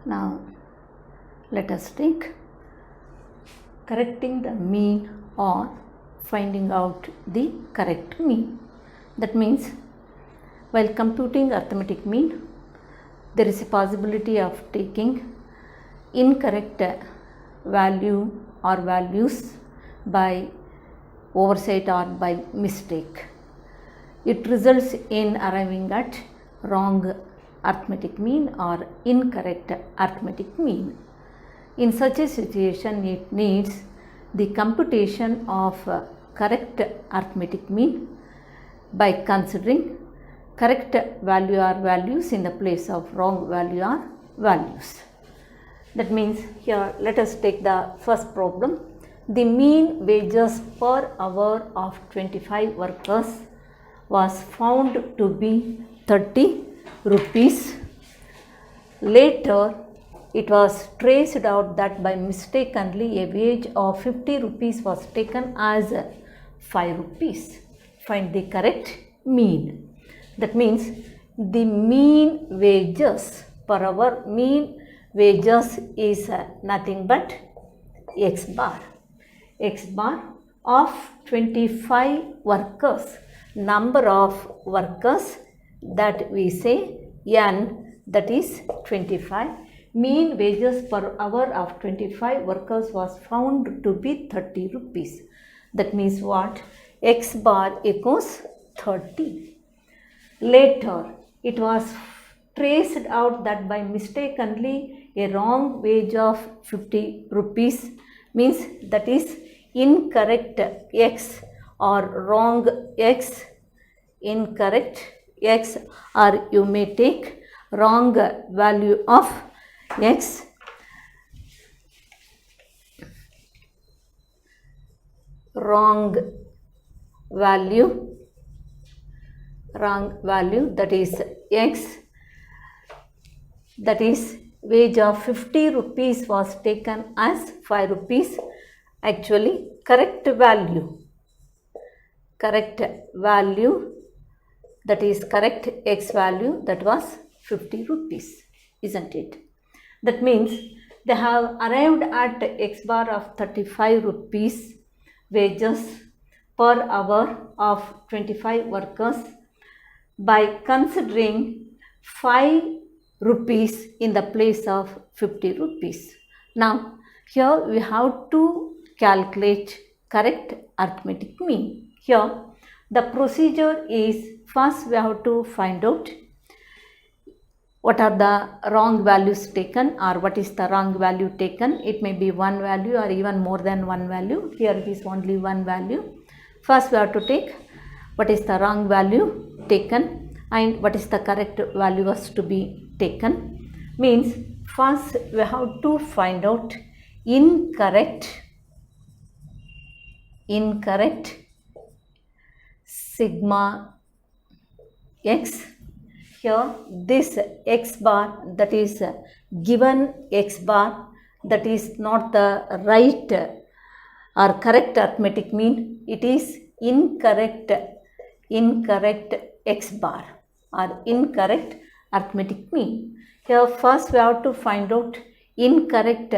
Now let us take correcting the mean or finding out the correct mean. That means while computing arithmetic mean, there is a possibility of taking incorrect value or values by oversight or by mistake. It results in arriving at wrong arithmetic mean or incorrect arithmetic mean. In such a situation, it needs the computation of correct arithmetic mean by considering correct value or values in the place of wrong value or values. That means here let us take the first problem. The mean wages per hour of 25 workers was found to be 30 rupees. Later, it was traced out that by mistakenly a wage of 50 rupees was taken as 5 rupees. Find the correct mean. That means the mean wages per hour, mean wages is nothing but x bar. X bar of 25 workers, number of workers that we say n, that is 25. Mean wages per hour of 25 workers was found to be 30 rupees. That means what? X bar equals 30. Later, it was traced out that by mistakenly a wrong wage of 50 rupees means that is incorrect x or wrong x, incorrect x, or you may take wrong value of x, wrong value that is x, that is wage of 50 rupees was taken as 5 rupees. Actually correct value that is correct x value, that was 50 rupees, isn't it? That means they have arrived at x bar of 35 rupees wages per hour of 25 workers by considering 5 rupees in the place of 50 rupees. Now here we have to calculate correct arithmetic mean. Here the procedure is, first we have to find out what are the wrong values taken or what is the wrong value taken. It may be one value or even more than one value. Here it is only one value. First we have to take what is the wrong value taken and what is the correct value was to be taken. Means first we have to find out incorrect sigma x. Here this x bar, that is given x bar, that is not the right or correct arithmetic mean. It is incorrect x bar or incorrect arithmetic mean. Here first we have to find out incorrect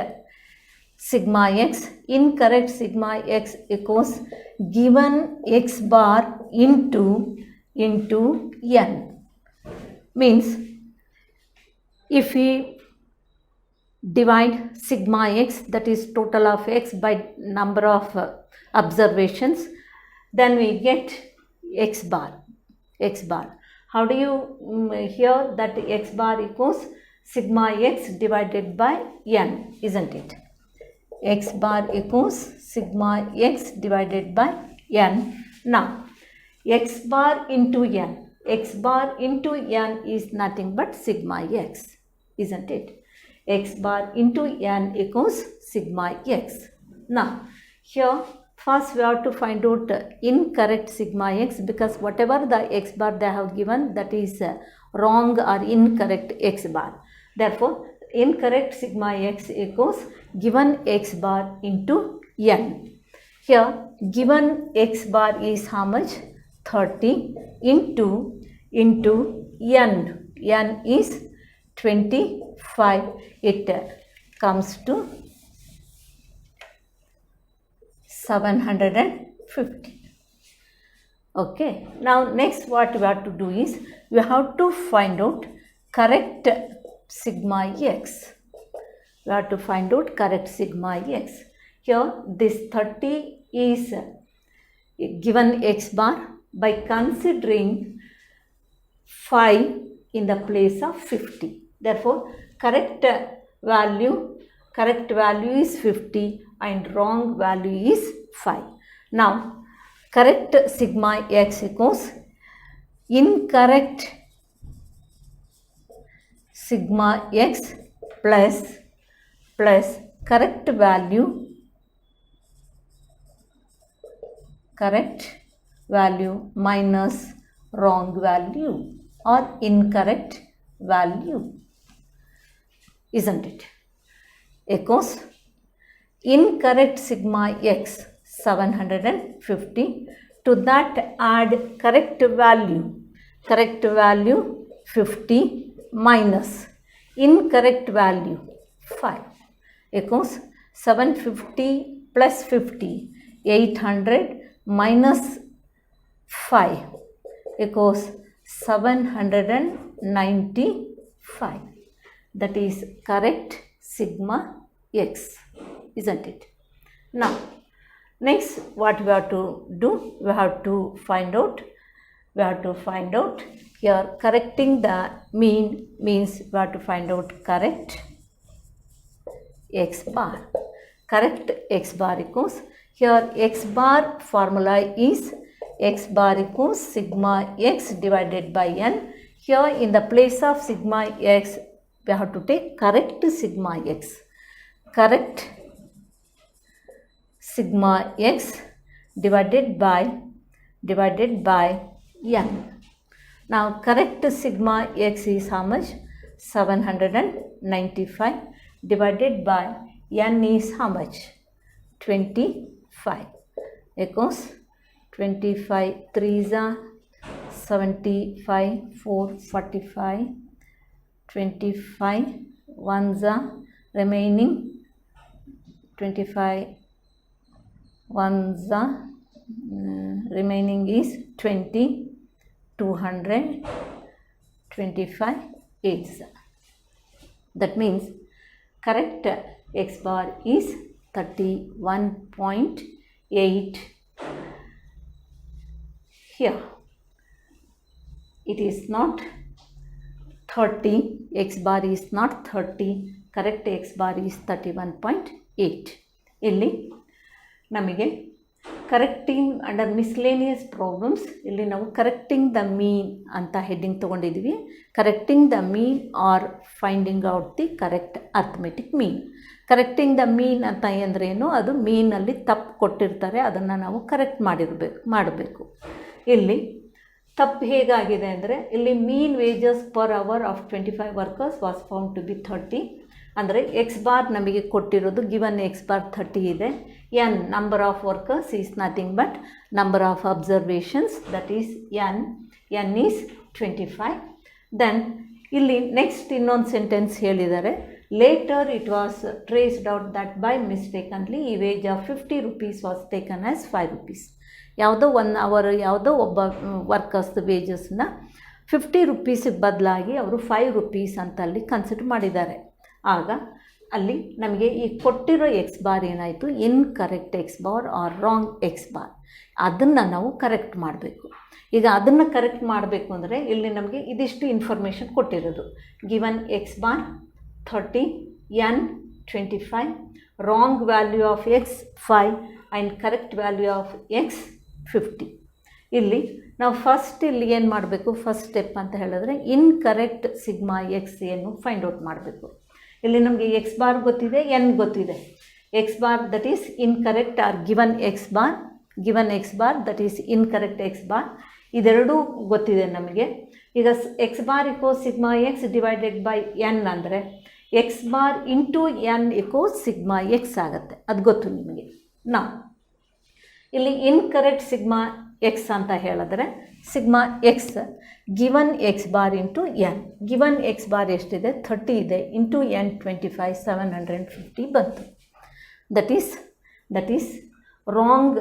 sigma x. Incorrect sigma x equals given x bar into n. Means if we divide sigma x, that is total of x, by number of observations, then we get x bar. How do you hear that x bar equals sigma x divided by n, isn't it? X bar equals sigma x divided by n. Now x bar into n. X bar into n is nothing but sigma x, isn't it? X bar into n equals sigma x. Now here first we have to find out incorrect sigma x, because whatever the x bar they have given, that is wrong or incorrect x bar. Therefore incorrect sigma x equals given x bar into n. Here given x bar is how much? 30 into n. N is 25, it comes to 750. Okay, now next what we have to do is we have to find out correct sigma x. We have to find out correct sigma x. Here this 30 is given x bar by considering 5 in the place of 50. Therefore correct value is 50 and wrong value is 5. Now correct sigma x equals incorrect sigma x plus correct value minus wrong value or incorrect value, isn't it? Equals incorrect sigma x 750, to that add correct value 50 minus incorrect value 5 equals 750 plus 50, 800 minus 5 equals 795. That is correct sigma x, isn't it? Now next what we have to do, we have to find out here correcting the mean means we have to find out correct x bar. Correct x bar equals, here x bar formula is x bar equals sigma x divided by n. Here in the place of sigma x we have to take correct sigma x. Correct sigma x divided by n. Now correct sigma x is how much? 795 divided by n is how much? 25 equals 25 3s are 75, 4 45, 25 1s are remaining 25 1s are remaining is 20, 200, 25 8s. That means correct x bar is 31.8. Here it is not 30, x bar is not 30, correct x bar is 31.8. ಇಲ್ಲಿ ನಮಗೆ correcting under miscellaneous problems ಇಲ್ಲಿ ನಾವು correcting the mean ಅಂತ heading ತೊಗೊಂಡಿದ್ದೀವಿ. Correcting the mean or finding out the correct arithmetic mean. Correcting the mean ಅಂತ ಅಂದ್ರೇನು, ಅದು ಮೀನಲ್ಲಿ ತಪ್ಪು ಕೊಟ್ಟಿರ್ತಾರೆ, ಅದನ್ನು ನಾವು ಕರೆಕ್ಟ್ ಮಾಡಬೇಕು. ಇಲ್ಲಿ ತಪ್ಪು ಹೇಗಾಗಿದೆ ಅಂದರೆ, ಇಲ್ಲಿ mean wages per hour of 25 workers was found to be 30. ಅಂದರೆ ಎಕ್ಸ್ ಬಾರ್ ನಮಗೆ ಕೊಟ್ಟಿರೋದು ಗಿವನ್ ಎಕ್ಸ್ ಬಾರ್ 30 ಇದೆ. N number of workers is nothing but number of observations, that is N is 25. Then ಇಲ್ಲಿ ನೆಕ್ಸ್ಟ್ ಇನ್ನೊಂದು sentence ಹೇಳಿದ್ದಾರೆ, later it was traced out that by mistakenly ಈ wage of 50 rupees was taken as 5 rupees. ಯಾವುದೋ 1 hour ಯಾವುದೋ ಒಬ್ಬ ವರ್ಕರ್ಸ್ದು ವೇಜಸ್ನ 50 rupees ಬದಲಾಗಿ ಅವರು 5 rupees ಅಂತ ಅಲ್ಲಿ ಕನ್ಸಿಡರ್ ಮಾಡಿದ್ದಾರೆ. ಆಗ ಅಲ್ಲಿ ನಮಗೆ ಈ ಕೊಟ್ಟಿರೋ ಎಕ್ಸ್ ಬಾರ್ ಏನಾಯಿತು, incorrect X bar or wrong x bar, ಅದನ್ನು ನಾವು ಕರೆಕ್ಟ್ ಮಾಡಬೇಕು. ಈಗ ಅದನ್ನು ಕರೆಕ್ಟ್ ಮಾಡಬೇಕು ಅಂದರೆ ಇಲ್ಲಿ ನಮಗೆ ಇದಿಷ್ಟು ಇನ್ಫಾರ್ಮೇಷನ್ ಕೊಟ್ಟಿರೋದು, given X bar 30, N 25, wrong value of X 5 and correct value of X 50. ಇಲ್ಲಿ ನಾವು ಫಸ್ಟ್ ಇಲ್ಲಿ ಏನು ಮಾಡಬೇಕು, ಫಸ್ಟ್ ಸ್ಟೆಪ್ ಅಂತ ಹೇಳಿದ್ರೆ ಇನ್ಕರೆಕ್ಟ್ ಸಿಗ್ಮಾ ಎಕ್ಸ್ ಏನು ಫೈಂಡ್ ಔಟ್ ಮಾಡಬೇಕು. ಇಲ್ಲಿ ನಮಗೆ ಎಕ್ಸ್ ಬಾರ್ ಗೊತ್ತಿದೆ, ಎನ್ ಗೊತ್ತಿದೆ. X bar that is incorrect or given X bar that is incorrect X bar, ಇದೆರಡೂ ಗೊತ್ತಿದೆ ನಮಗೆ. ಈಗ X bar equals sigma X divided by N ಅಂದರೆ X bar into N equals sigma X ಆಗುತ್ತೆ, ಅದು ಗೊತ್ತು ನಿಮಗೆ. ನಾವು ಇಲ್ಲಿ ಇನ್ಕರೆಕ್ಟ್ ಸಿಗ್ಮಾ ಎಕ್ಸ್ ಅಂತ ಹೇಳಿದ್ರೆ sigma x given X bar into n. Given X bar ಎಷ್ಟಿದೆ 30 ಇದೆ ಇಂಟು ಎನ್ 25 750 ಬಂತು. That is wrong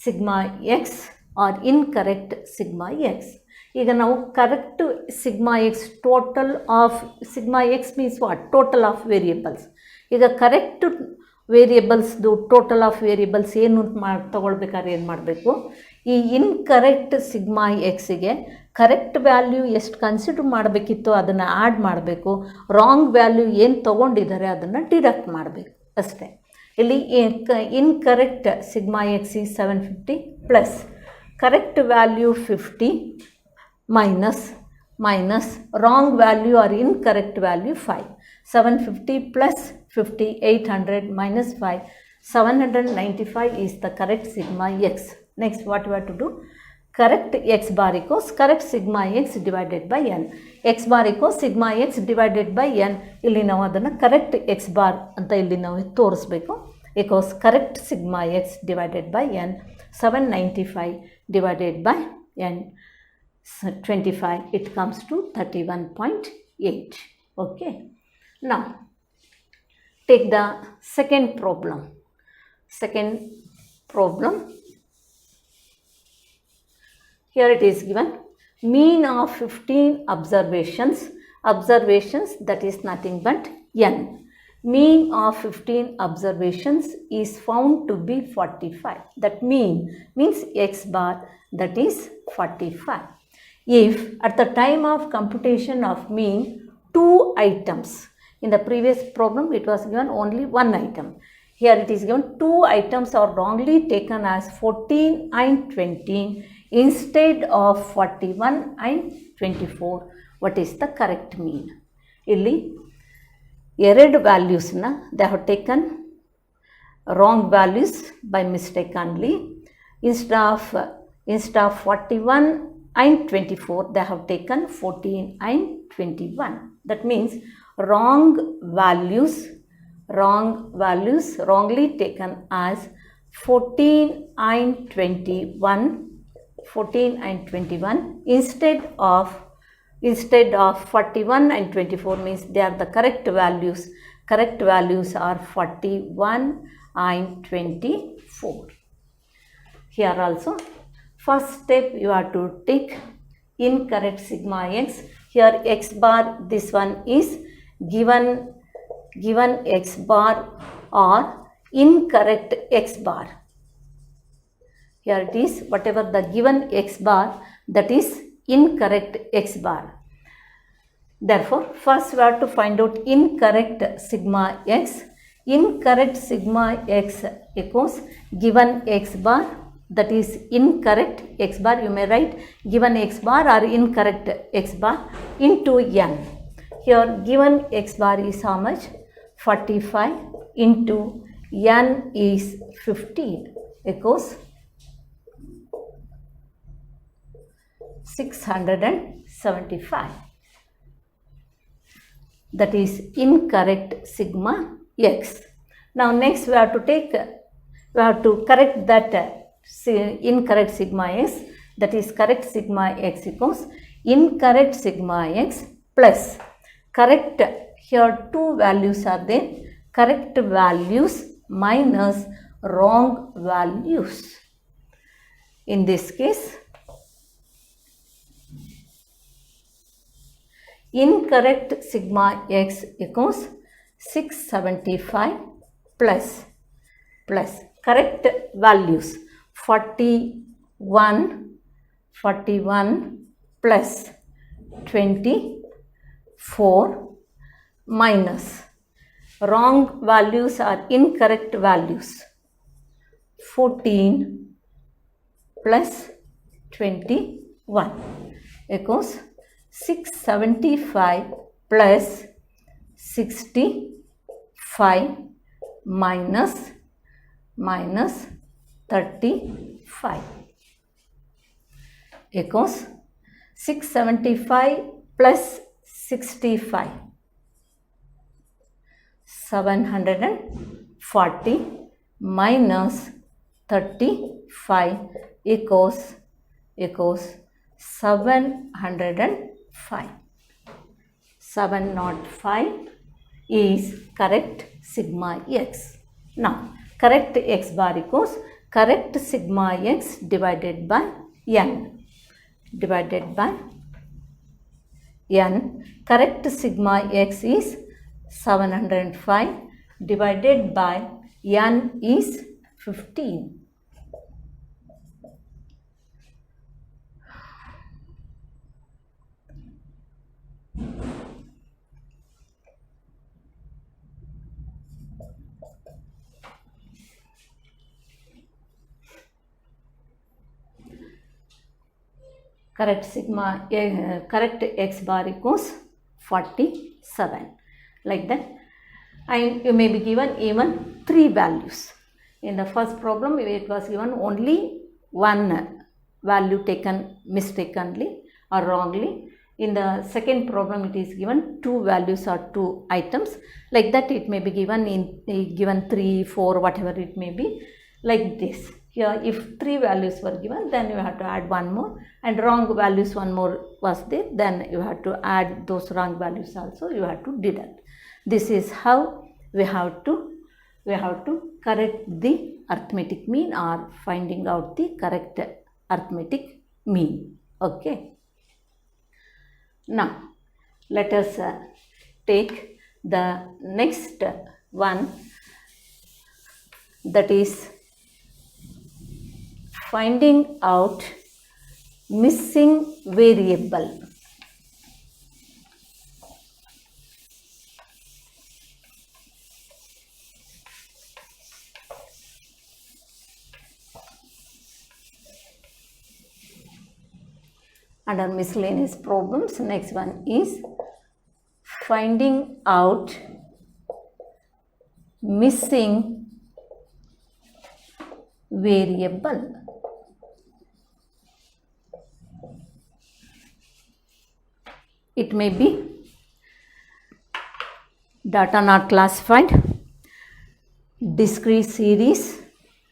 sigma x or incorrect sigma x. ಈಗ ನಾವು correct sigma x total of sigma x means what? Total of variables. ಈಗ correct ವೇರಿಯೇಬಲ್ಸ್ದು total of variables ಏನು ತೊಗೊಳ್ಬೇಕಾದ್ರೆ ಏನು ಮಾಡಬೇಕು? ಈ ಇನ್ಕರೆಕ್ಟ್ ಸಿಗ್ಮಾ ಎಕ್ಸಿಗೆ ಕರೆಕ್ಟ್ ವ್ಯಾಲ್ಯೂ ಎಷ್ಟು ಕನ್ಸಿಡರ್ ಮಾಡಬೇಕಿತ್ತು ಅದನ್ನು ಆ್ಯಡ್ ಮಾಡಬೇಕು. ರಾಂಗ್ ವ್ಯಾಲ್ಯೂ ಏನು ತೊಗೊಂಡಿದ್ದಾರೆ ಅದನ್ನು ಡಿಡಕ್ಟ್ ಮಾಡಬೇಕು ಅಷ್ಟೇ. ಇಲ್ಲಿ ಇನ್ಕರೆಕ್ಟ್ ಸಿಗ್ಮಾ ಎಕ್ಸ್ ಈ 750 plus correct value 50 minus wrong value or incorrect value 5. 750 plus 50 800 minus 5 795 is the correct sigma x. Next what we have to do? Correct x bar equals correct sigma x divided by n. X bar equals sigma x divided by n. ಇಲ್ಲಿ ನಾವು ಅದನ್ನು correct x bar ಅಂತ ಇಲ್ಲಿ ನಾವು ತೋರಿಸ್ಬೇಕು. equals correct sigma x divided by n. 795 divided by n 25, it comes to 31.8. okay. Now take the second problem. Here it is given mean of 15 observations, that is nothing but n. Mean of 15 observations is found to be 45. That means x bar, that is 45. If at the time of computation of mean 2 items, in the previous problem it was given only 1 item. Here it is given 2 items are wrongly taken as 14 and 20 instead of 41 and 24. What is the correct mean? Illi ಎರಡು ವ್ಯಾಲ್ಯೂಸ್ನ they have taken wrong values by mistake only. Instead of 41 and 24 they have taken 14 and 21. That means wrong values wrongly taken as 14 and 21 instead of 41 and 24 means they are the correct values. Correct values are 41 and 24. Here also first step you have to take incorrect sigma x. Here x bar, this one is given x bar or incorrect x bar. Here it is whatever the given x bar, that is incorrect x bar. Therefore first we have to find out incorrect sigma x. Incorrect sigma x equals given x bar, that is incorrect x bar, you may write given x bar or incorrect x bar into n. Here given x bar is how much? 45 into n is 15 equals 675. That is incorrect sigma x. Now next we have to correct that incorrect sigma x, that is correct sigma x equals incorrect sigma x plus correct, here two values are there, correct values minus wrong values. In this case incorrect sigma x equals 675 plus correct values 41 plus 24 minus wrong values are incorrect values 14 plus 21 equals 675 plus 65 minus 35 equals 675 plus 65 740 minus 35 equals 705. 705 is correct sigma x. Now, correct x bar equals correct sigma x divided by n. Divided by n. Correct sigma x is 705 divided by n is 15. Correct x bar equals 47, like that. And you may be given even 3 values. In the first problem it was given only one value taken mistakenly or wrongly. In the second problem it is given 2 values or 2 items, like that. It may be given 3, 4, whatever it may be, like this. Here if 3 values were given, then you have to add one more, and wrong values one more was there, then you have to add those wrong values also, you have to deduct. This is how we have to correct the arithmetic mean or finding out the correct arithmetic mean. Okay. Now let us take the next one, that is finding out missing variable. Under miscellaneous problems, next one is finding out missing variable. It may be data not classified, discrete series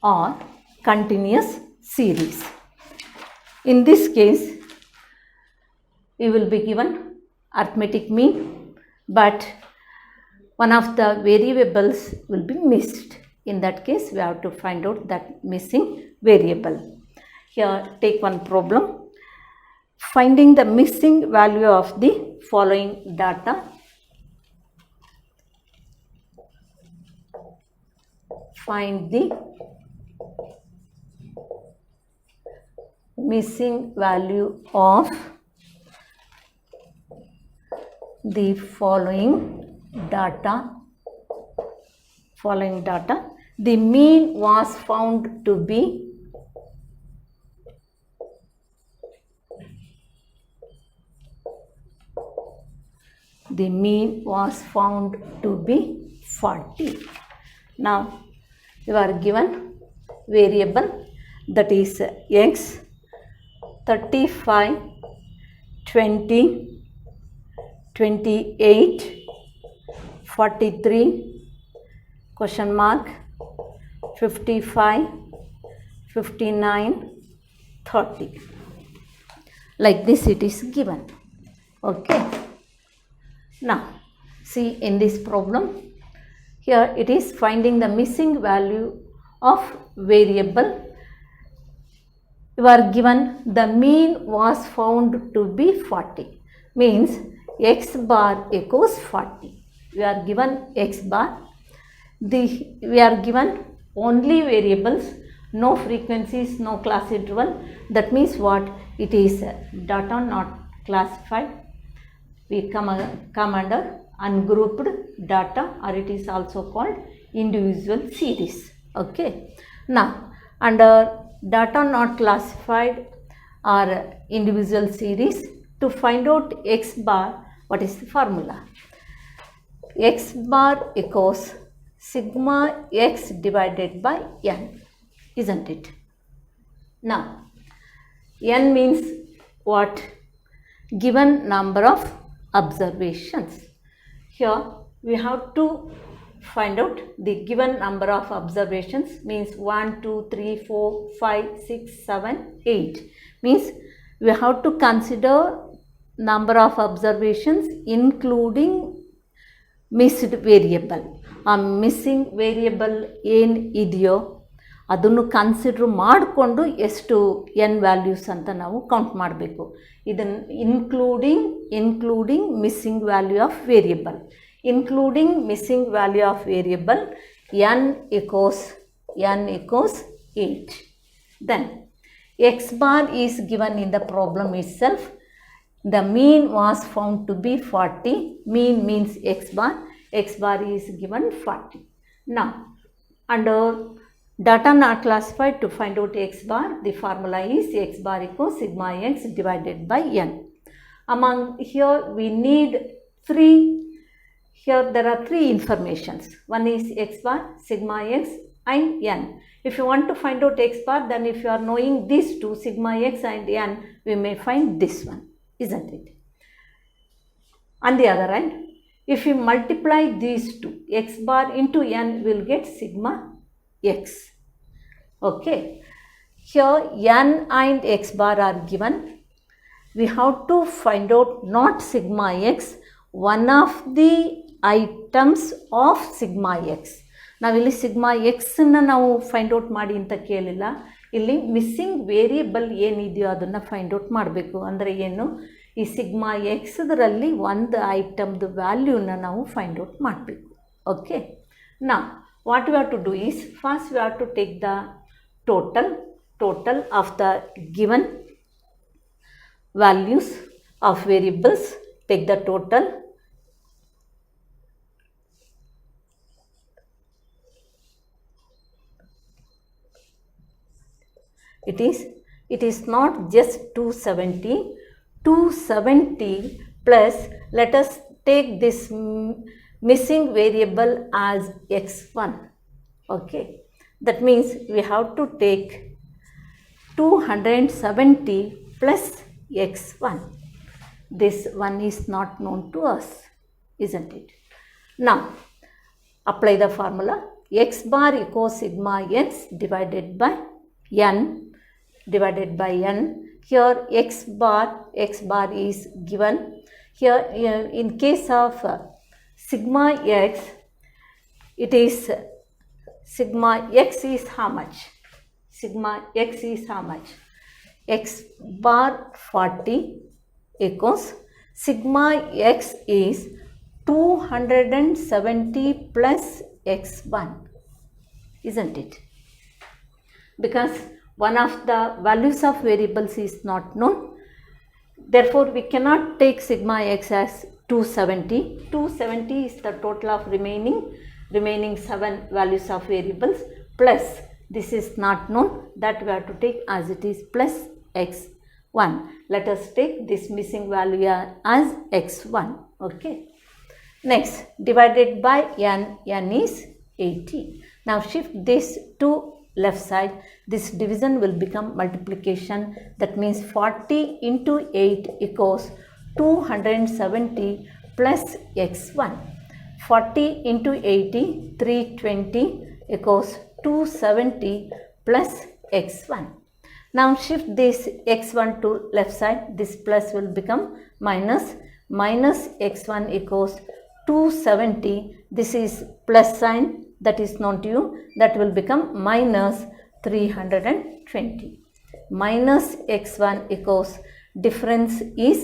or continuous series. In this case, we will be given arithmetic mean, but one of the variables will be missed. In that case, we have to find out that missing variable. Here, take one problem. Finding the missing value of the following data. Find the missing value of the following data. The mean was found to be the mean was found to be 40. Now you are given variable, that is x 35, 20, 28, 43, question mark, 55, 59, 30. Like this it is given. Okay. Now see, in this problem, here it is finding the missing value of variable. You are given the mean was found to be 40, means x bar equals 40. We are given x bar. We are given only variables, no frequencies, no class interval. That means what? It is data not classified. We come under ungrouped data, or it is also called individual series. Okay. Now under data not classified or individual series, to find out x bar, what is the formula? X bar equals sigma x divided by n, isn't it? Now n means what? Given number of observations. Here we have to find out the given number of observations, means 1, 2, 3, 4, 5, 6, 7, 8. Means we have to consider number of observations including missed variable. ಆ missing variable ಏನು ಇದೆಯೋ ಅದನ್ನು consider ಮಾಡಿಕೊಂಡು ಎಷ್ಟು n values ಅಂತ ನಾವು count ಮಾಡಬೇಕು. ಇದನ್ನು including missing value of variable. Including missing value of variable, n equals 8. Then x bar is given in the problem itself. The mean was found to be 40. Mean means x bar is given 40. Now under data not classified, to find out x bar, the formula is x bar equals sigma x divided by n. Among here we need Here there are three informations. One is x bar, sigma x and n. If you want to find out x bar, then if you are knowing these two, sigma x and n, we may find this one, isn't it? On the other hand, if we multiply these two, x bar into n, we will get sigma x. Okay. Here n and x bar are given. We have to find out not sigma x, one of the items of sigma X. ನಾವಿಲ್ಲಿ sigma ಎಕ್ಸನ್ನು ನಾವು find out ಮಾಡಿ ಅಂತ ಕೇಳಿಲ್ಲ. ಇಲ್ಲಿ missing variable ಏನಿದೆಯೋ ಅದನ್ನು find out ಮಾಡಬೇಕು. ಅಂದರೆ ಏನು, ಈ ಸಿಗ್ಮಾ ಎಕ್ಸ್ದ್ರಲ್ಲಿ ಒಂದು ಐಟಮ್ದು ವ್ಯಾಲ್ಯೂನ ನಾವು ಫೈಂಡ್ ಔಟ್ ಮಾಡಬೇಕು. ಓಕೆ. ನಾ what we have to do is, first we have to take the total of the given values of variables. Take the total. It is not just 270 plus, let us take this missing variable as x1. Okay, that means we have to take 270 plus x1. This one is not known to us, isn't it? Now apply the formula. X bar equals sigma x divided by n. Here x bar is given. Here in case of sigma x, it is sigma x is how much? X bar 40 equals sigma x is 270 plus x1, isn't it? Because one of the values of variables is not known, therefore we cannot take sigma x as 270. 270 is the total of remaining 7 values of variables, plus this is not known, that we have to take as it is plus x1. Let us take this missing value as x1. Okay. Next, divided by n is 80. Now shift this to left side. This division will become multiplication. That means 40 into 8 equals 270 plus x1. 40 into 80, 320 equals 270 plus x1. Now shift this x1 to left side. This plus will become minus. Minus x1 equals 270. This is plus sign that is known to you. That will become minus 320. Minus x1 equals, difference is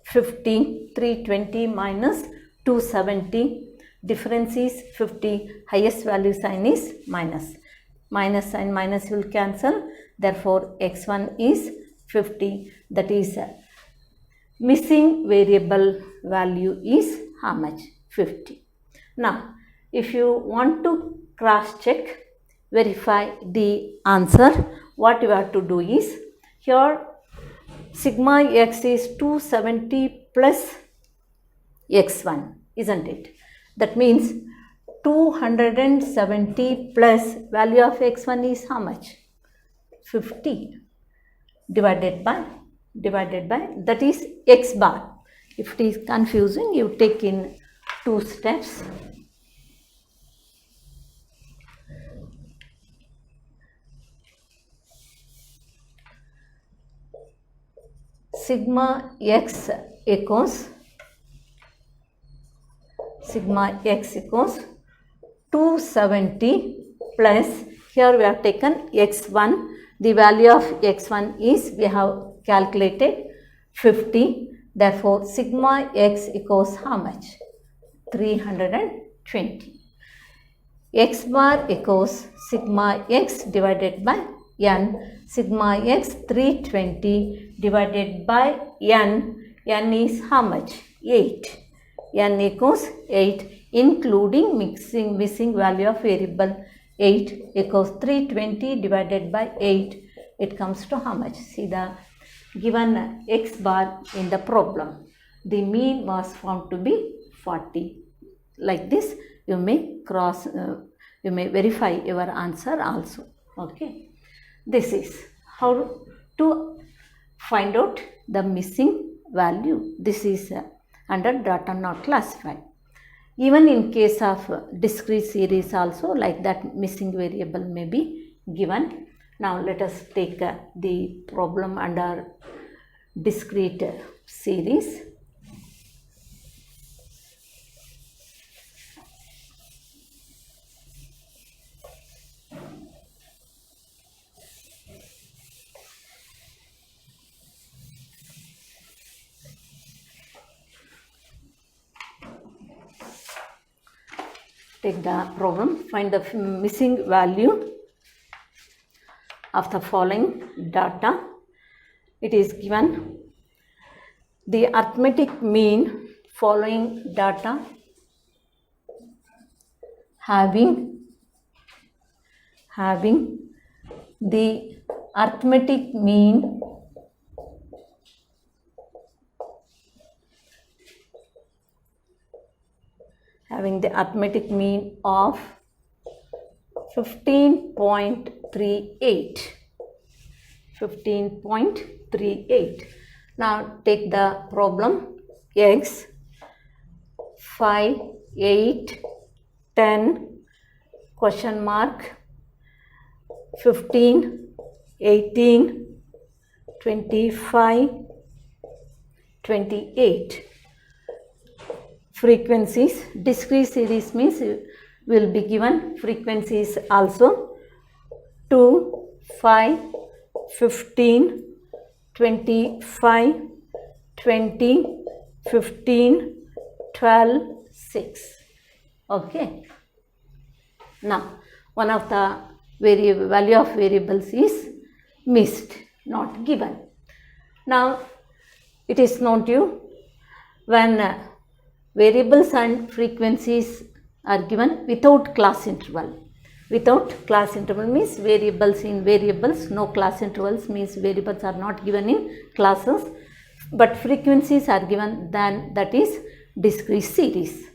50. 320 minus 270. Difference is 50. Highest value sign is minus. Minus sign, minus will cancel. Therefore x1 is 50. That is missing variable value is how much? 50. Now if you want to cross check, verify the answer, what you have to do is, here sigma x is 270 plus x1, isn't it? That means 270 plus value of x1 is how much? 50 divided by that is x bar. If it is confusing, you take in 2 steps. sigma x equals 270 plus, here we have taken x1, the value of x1 is, we have calculated 50, therefore sigma x equals how much? 320. X bar equals sigma x divided by n, sigma x 320 divided by n is how much? 8. N equals 8, including missing value of variable 8 equals 320 divided by 8. It comes to how much? See the given x bar in the problem. The mean was found to be 40. Like this, you may you may verify your answer also. Okay. This is how to find out the missing value. This is under data not classified. Even in case of discrete series also, like that missing variable may be given. Now let us take the problem under discrete series. Take the problem, find the missing value of the following data. It is given the arithmetic mean following data having the arithmetic mean of 15.38. Now take the problem x 5, 8, 10, question mark, 15, 18, 25, 28. Frequencies, discrete series means will be given frequencies also 2, 5, 15, 25, 20, 15, 12, 6. Okay. Now, one of the value of variables is missed, not given. Now, it is known to you when variables and frequencies are given without class interval. Without class interval means variables in variables, no class intervals means variables are not given in classes, but frequencies are given, then that is discrete series.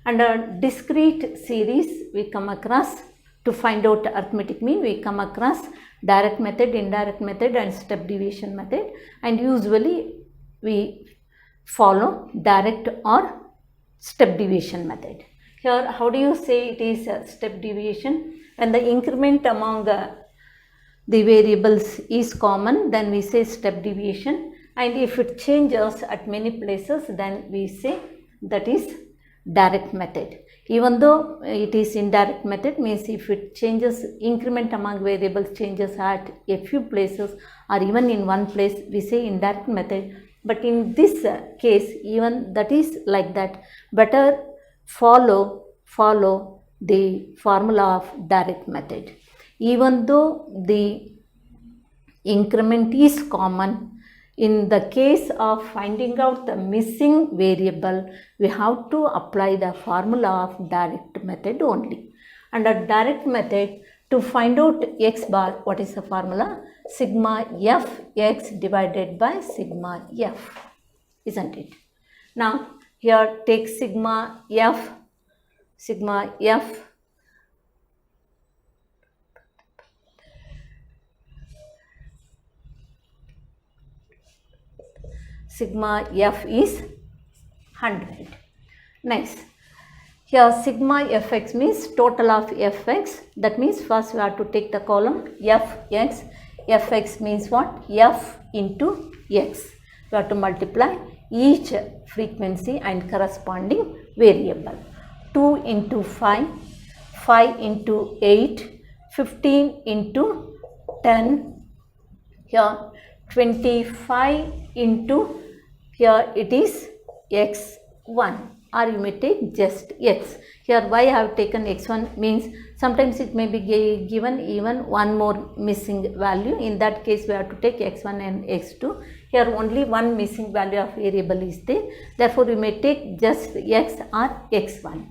Under discrete series, we come across, to find out arithmetic mean, we come across direct method, indirect method and step deviation method, and usually we follow direct or step deviation method. Here, how do you say it is a step deviation? When the increment among the variables is common, then we say step deviation, and if it changes at many places, then we say that is direct method. Even though it is indirect method, means if it changes, increment among variables changes at a few places or even in one place, we say indirect method. But in this case, even that is like that, better follow the formula of direct method. Even though the increment is common, in the case of finding out the missing variable, we have to apply the formula of direct method only. Under direct method, to find out x bar, what is the formula? Sigma f x divided by sigma f, isn't it? Now, here take sigma f sigma f is 100. Nice. Here sigma fx means total of fx. That means first we have to take the column fx. Fx means what? F into x. you have to multiply each frequency and corresponding variable. 2 into 5, 5 into 8, 15 into 10, here 25 into, here it is x1, or you may take just x. Here why I have taken x1 means sometimes it may be given even one more missing value. In that case we have to take x1 and x2. Here only one missing value of variable is there. Therefore we may take just x or x1.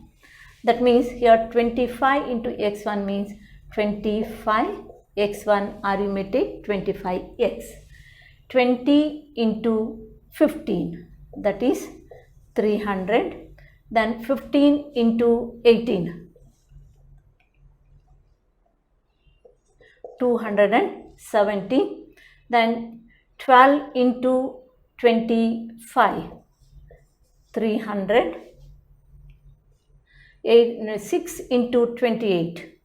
That means here 25 into x1 means 25 x1, or you may take 25x. 20 into 15, that is 300. Then 15 into 18, 270. Then 12 into 25, 300. 6 into 28,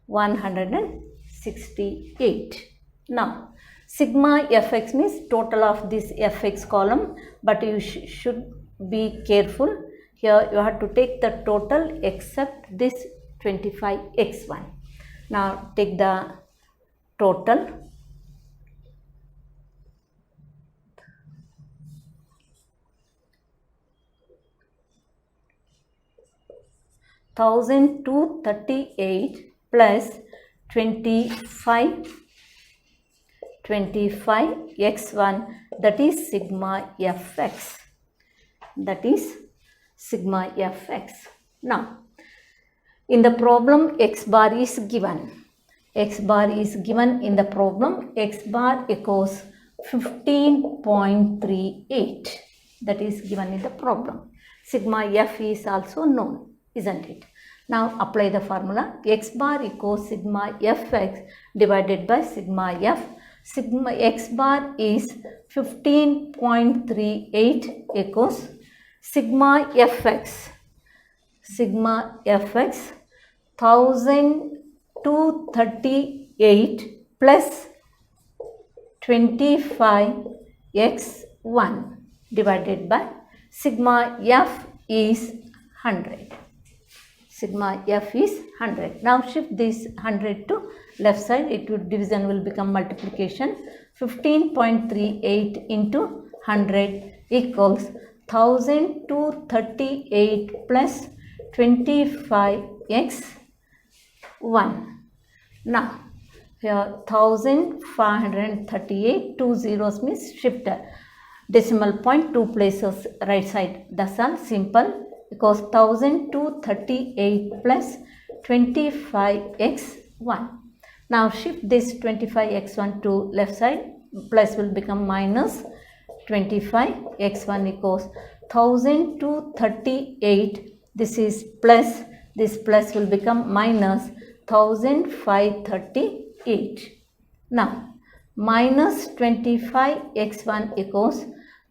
168. Now sigma fx means total of this fx column, but you should be careful. Here you have to take the total except this 25x1. Now take the total. $1,238 plus 25 x1, that is sigma fx. That is sigma fx. Now in the problem x bar is given. X bar is given in the problem. X bar equals 15.38. That is given in the problem. Sigma f is also known, isn't it? Now apply the formula. X bar equals sigma fx divided by sigma f. Sigma x bar is 15.38 equals sigma fx. Sigma fx 1238 plus 25 x1 divided by sigma f is 100. Sigma f is 100. Now shift this 100 to left side. It would division will become multiplication. 15.38 into 100 equals 1238 plus 25 x1. Now here 1538, 2 zeros means shift decimal point 2 places right side. That's all, simple. Because 1238 plus 25 x1. Now shift this 25 x1 to left side. Plus will become minus 25 x1 equals 1238. This is plus. This plus will become minus 1538. Now minus 25 x1 equals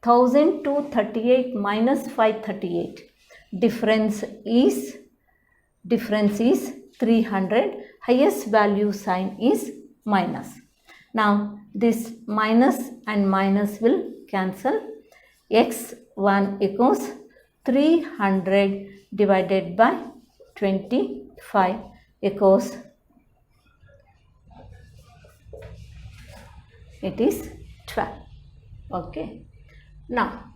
1238 minus 538. Difference is 300. Highest value sign is minus. Now this minus and minus will cancel. x1 equals 300 divided by 25 equals, it is 12. Okay. Now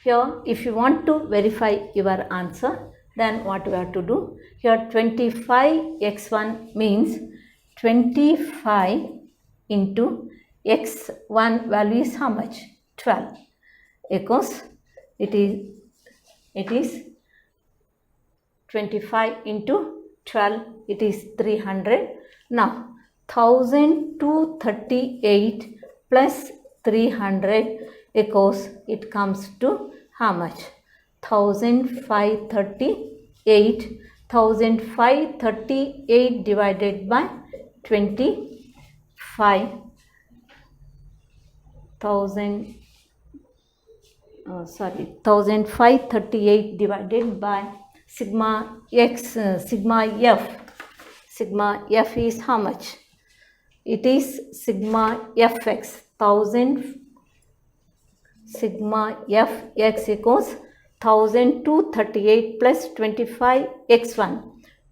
here if you want to verify your answer, then what we have to do? Here 25 x1 means 25 into x1 value is how much? 12 equals, it is 25 into 12, it is 300. Now 1238 plus 300 equals, it comes to how much? 1538. 1538 divided by 25. 1538 divided by sigma x, sigma f. Sigma f is how much? it is sigma fx, 1000 sigma fx equals 1238 plus 25 x1.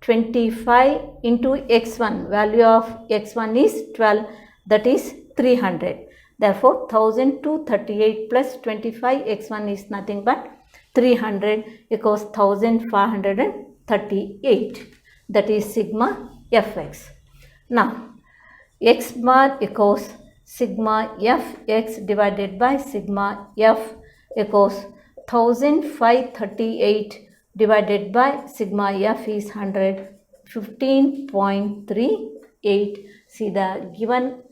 25 into x1, value of x1 is 12, that is 300. Therefore 1238 plus 25 x1 is nothing but 300 equals 1538, that is sigma fx. Now x bar equals sigma fx divided by sigma f equals 1538 divided by sigma f is 100, 15.38. See the given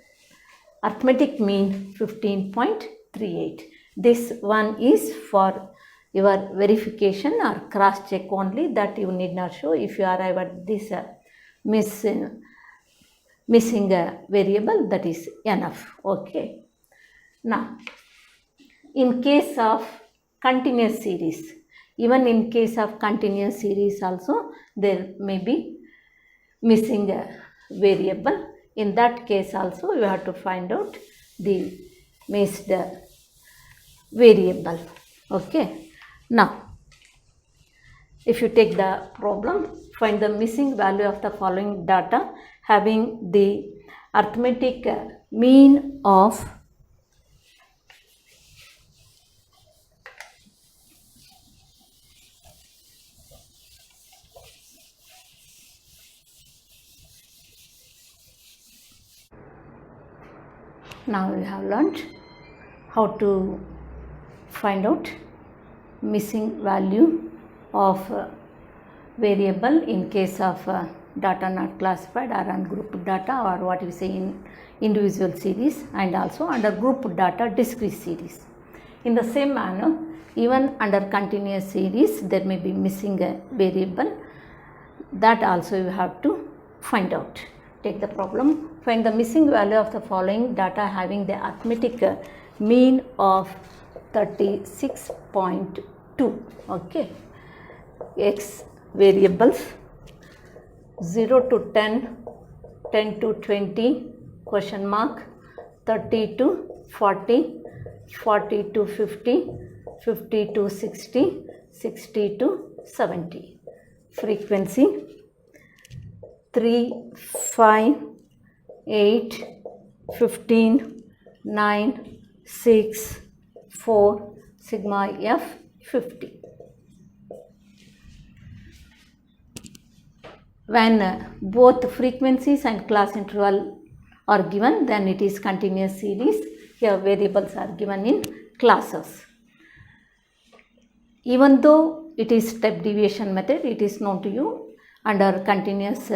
arithmetic mean 15.38. This one is for your verification or cross check only, that you need not show. If you arrive at this missing a variable, that is enough. Okay. Now in case of continuous series, even in case of continuous series also there may be missing a variable. In that case also you have to find out the missed variable. Okay. Now if you take the problem, find the missing value of the following data having the arithmetic mean of now we have learned how to find out missing value of variable in case of data not classified or ungrouped data, or what we say in individual series, and also under group data discrete series. In the same manner, even under continuous series there may be missing a variable, that also you have to find out. Take the problem, find the missing value of the following data having the arithmetic mean of 36.2. Okay. X variables 0 to 10, 10 to 20, question mark, 30 to 40, 40 to 50, 50 to 60, 60 to 70. Frequency 3, 5, 8, 15, 9, 6, 4, sigma f 50. When both frequencies and class interval are given, then it is continuous series. Here variables are given in classes. Even though it is step deviation method, it is known to you. Under continuous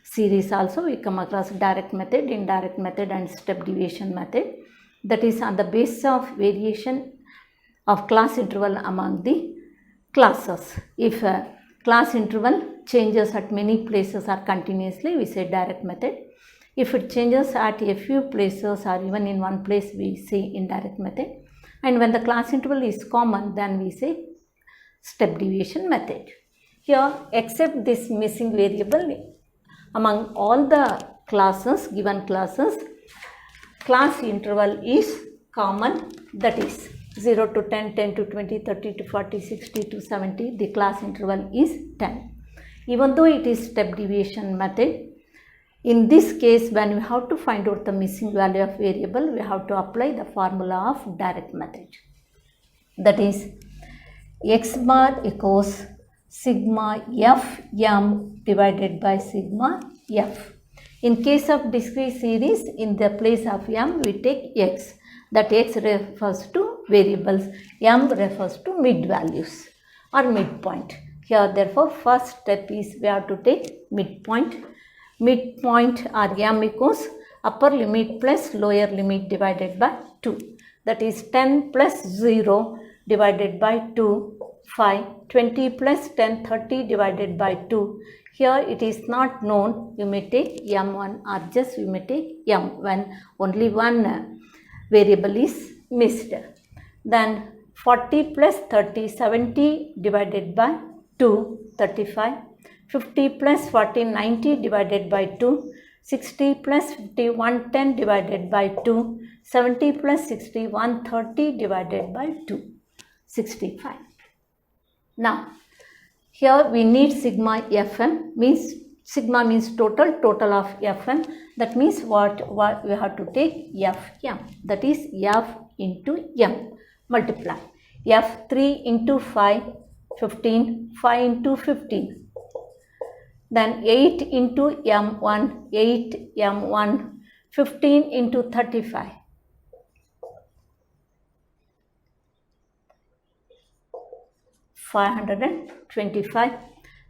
series also we come across direct method, indirect method and step deviation method. That is on the basis of variation of class interval among the classes. If class interval changes at many places or continuously, we say direct method. If it changes at a few places or even in one place, we say indirect method. And when the class interval is common, then we say step deviation method. Here, except this missing variable, among all the classes, given classes, class interval is common, that is 0 to 10, 10 to 20, 30 to 40, 60 to 70, the class interval is 10. Even though it is step deviation method, in this case when we have to find out the missing value of variable, we have to apply the formula of direct method. That is x bar equals sigma f m divided by sigma f. In case of discrete series, in the place of m we take x. That x refers to variables, m refers to mid values or midpoint. Here therefore first step is we have to take midpoint. Midpoint or m equals upper limit plus lower limit divided by 2. That is 10 plus 0 divided by 2, 5, 20 plus 10, 30 divided by 2. Here it is not known, you may take m1 or just you may take m when only one variable is missed. Then 40 plus 30, 70 divided by 2, 35. 50 plus 40, 90 divided by 2, 60 plus 50, 110 divided by 2. 70 plus 60, 130 divided by 2. 65. Now, here we need sigma Fm, means sigma means total of Fm. That means what we have to take Fm, that is F into M, multiply. F3 into 5, 15, 5 into 15. Then 8 into M1, 8 M1, 15 into 35. 525.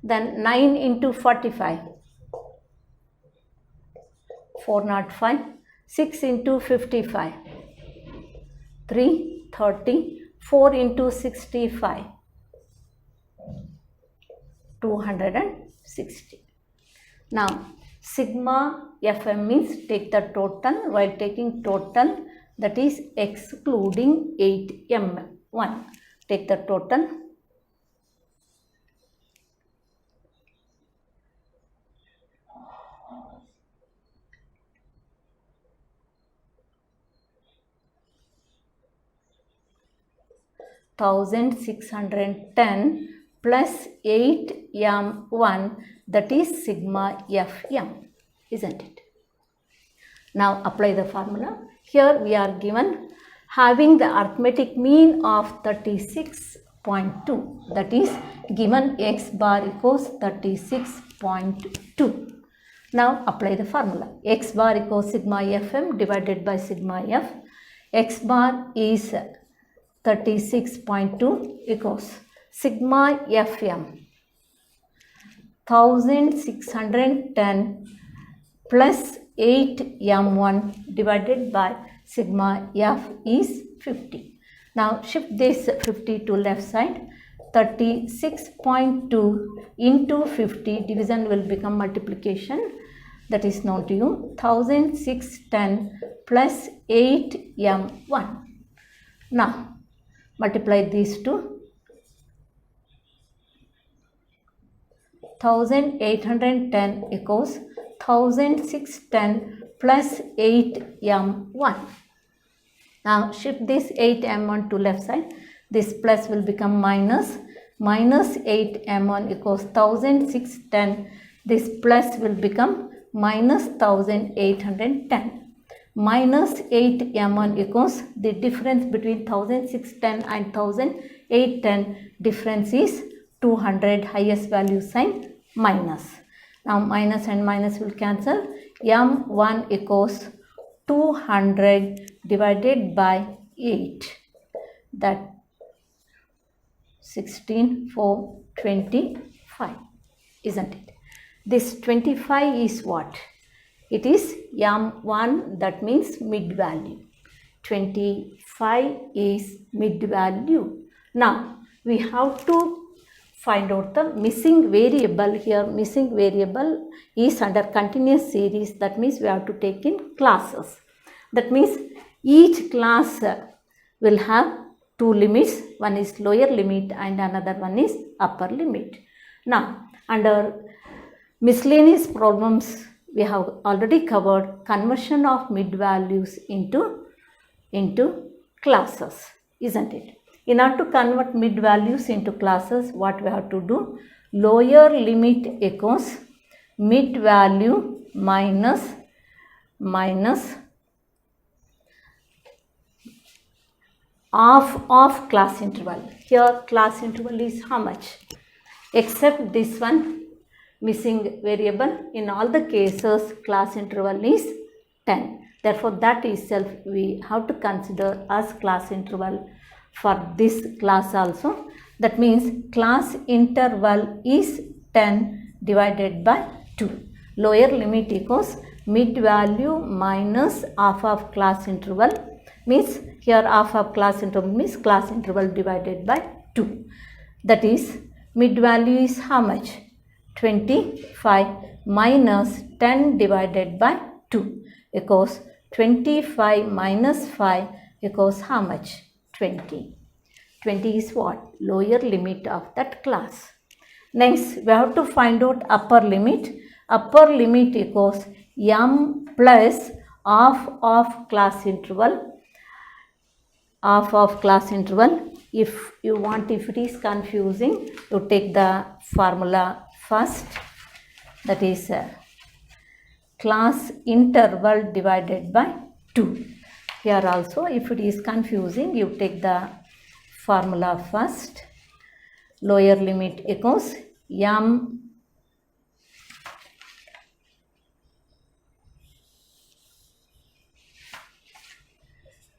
Then 9 into 45. 405. 6 into 55. 330. 4 into 65. 260. Now, sigma Fm means take the total. While taking total, that is excluding 8M1. Take the total. $1,610 plus 8M1, that is sigma Fm, isn't it? Now apply the formula. Here we are given having the arithmetic mean of 36.2, that is given x bar equals 36.2. Now apply the formula. X bar equals sigma Fm divided by sigma F. X bar is 36.2 equals sigma Fm 1610 plus 8M1 divided by sigma F is 50. Now shift this 50 to left side. 36.2 into 50, division will become multiplication, that is known to you. 1610 plus 8M1. Now multiply these two. 1810 equals 1610 plus 8M1. Now shift this 8M1 to left side. This plus will become minus. Minus 8M1 equals 1610. This plus will become minus 1810. Minus 8M1 equals the difference between 1610 and 1810. Difference is 200, highest value sign minus. Now minus and minus will cancel. M1 equals 200 divided by 8. That 16,425, isn't it? This 25 is what? It is M1, that means mid value. 25 is mid value. Now we have to find out the missing variable. Here missing variable is under continuous series, that means we have to take in classes. That means each class will have two limits, one is lower limit and another one is upper limit. Now under miscellaneous problems we have already covered conversion of mid values into classes, isn't it? In order to convert mid values into classes, what we have to do? Lower limit equals mid value minus half of class interval. Here class interval is how much? Except this one missing variable, in all the cases class interval is 10. Therefore that itself we have to consider as class interval for this class also. That means class interval is 10 divided by 2. Lower limit equals mid value minus half of class interval, means here half of class interval means class interval divided by 2. That is mid value is how much? 25 minus 10 divided by 2 equals 25 minus 5 equals how much? 20. 20 is what? Lower limit of that class. Next we have to find out upper limit. Upper limit equals m plus half of class interval. Half of class interval. If you want, if it is confusing, you take the formula first, that is class interval divided by 2. Here also, if it is confusing, you take the formula first. Lower limit equals m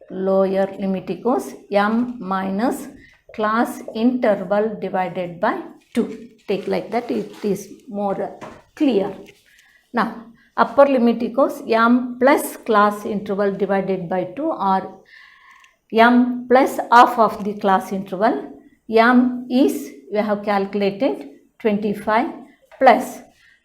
lower limit equals m minus class interval divided by 2. Take like that, it is more clear. Now, upper limit equals m plus class interval divided by 2, or m plus half of the class interval. M is, we have calculated 25, plus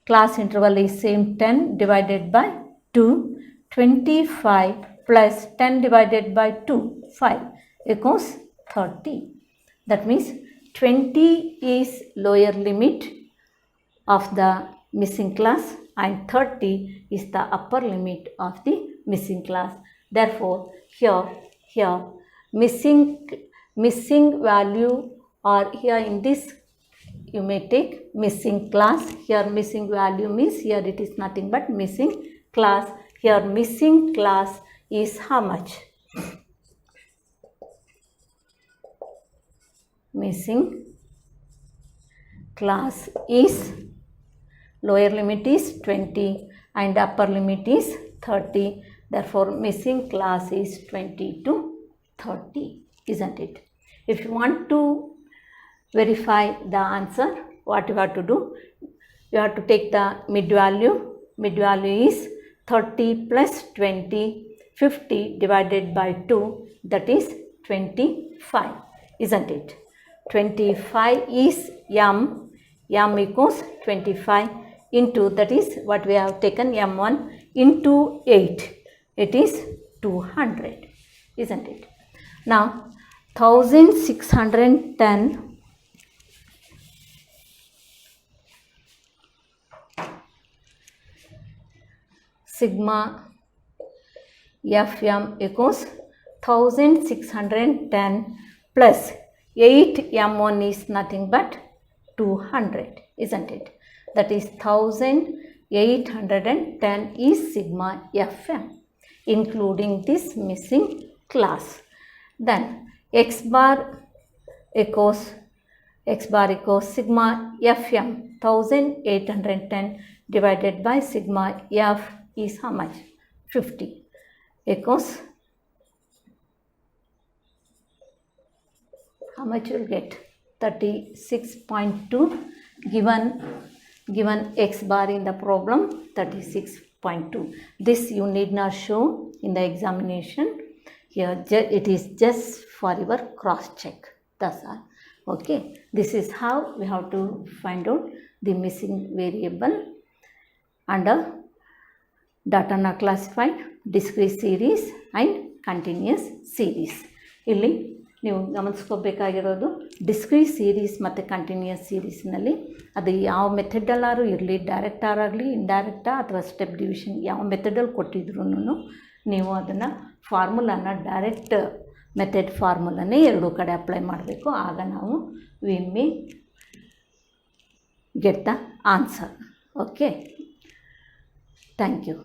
class interval is same 10 divided by 2. 25 plus 10 divided by 2, 5, equals 30. That means 20 is lower limit of the missing class and 30 is the upper limit of the missing class. Therefore, here missing value, or here in this you may take missing class. Here missing value means here it is nothing but missing class. Here missing class is how much? Missing class is, lower limit is 20 and upper limit is 30. Therefore, missing class is 20 to 30, isn't it? If you want to verify the answer, what you have to do? You have to take the mid value. Mid value is 30 plus 20, 50 divided by 2, that is 25, isn't it? 25 is m equals 25 into, that is what we have taken, m1 into 8, it is 200, isn't it? Now, 1610 sigma Fm equals 1610 plus 8 m1 is nothing but 200, isn't it? That is 1810 is sigma Fm, including this missing class. Then x bar equals sigma Fm 1810 divided by sigma F is how much? 50, equals how much you will get? 36.2. Given x bar in the problem, 36.2. This you need not show in the examination. Here it is just for your cross check. That's all. Okay. This is how we have to find out the missing variable under data not classified, discrete series and continuous series. ಇಲ್ಲಿ ನೀವು ಗಮನಿಸ್ಕೋಬೇಕಾಗಿರೋದು discrete series ಮತ್ತು continuous ಸೀರೀಸ್ನಲ್ಲಿ ಅದು ಯಾವ ಮೆಥಡಲ್ಲಾರು ಇರಲಿ, direct ಆಗಲಿ ಇಂಡೈರೆಕ್ಟಾ ಅಥವಾ step division ಯಾವ ಮೆಥಡಲ್ಲಿ ಕೊಟ್ಟಿದ್ರು ನೀವು ಅದನ್ನು ಫಾರ್ಮುಲಾನ ಡೈರೆಕ್ಟ್ ಮೆಥಡ್ ಫಾರ್ಮುಲಾನೇ ಎರಡೂ ಕಡೆ ಅಪ್ಲೈ ಮಾಡಬೇಕು. ಆಗ ನಾವು we may get the answer. Okay, thank you.